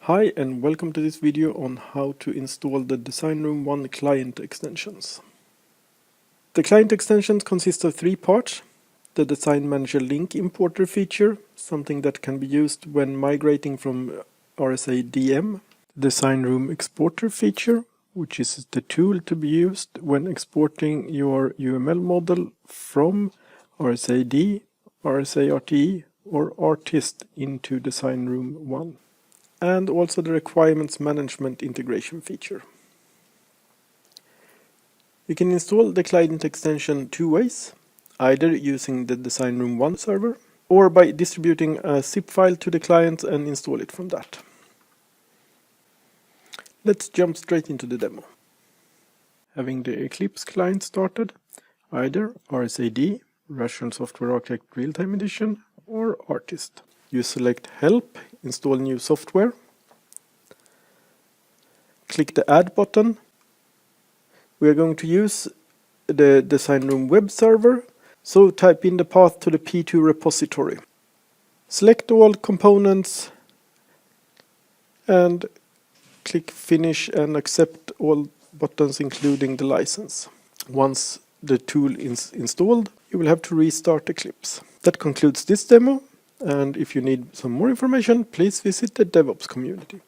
Hi and welcome to this video on how to install the Designroom One client extensions. The client extensions consist of three parts. The Design Manager Link Importer feature, something that can be used when migrating from RSA DM. Designroom Exporter feature, which is the tool to be used when exporting your UML model from RSAD, RSA-RTE or Artist into Designroom One. And also the requirements management integration feature. You can install the client extension two ways, either using the Designroom One server or by distributing a zip file to the client and install it from that. Let's jump straight into the demo. Having the Eclipse client started, either RSAD, Rational Software Architect Real-Time Edition, or Artist. You select Help, Install New Software. Click the Add button. We are going to use the Designroom web server, so type in the path to the P2 repository. Select all components and click Finish and accept all buttons including the license. Once the tool is installed, you will have to restart Eclipse. That concludes this demo, and if you need some more information, please visit the DevOps community.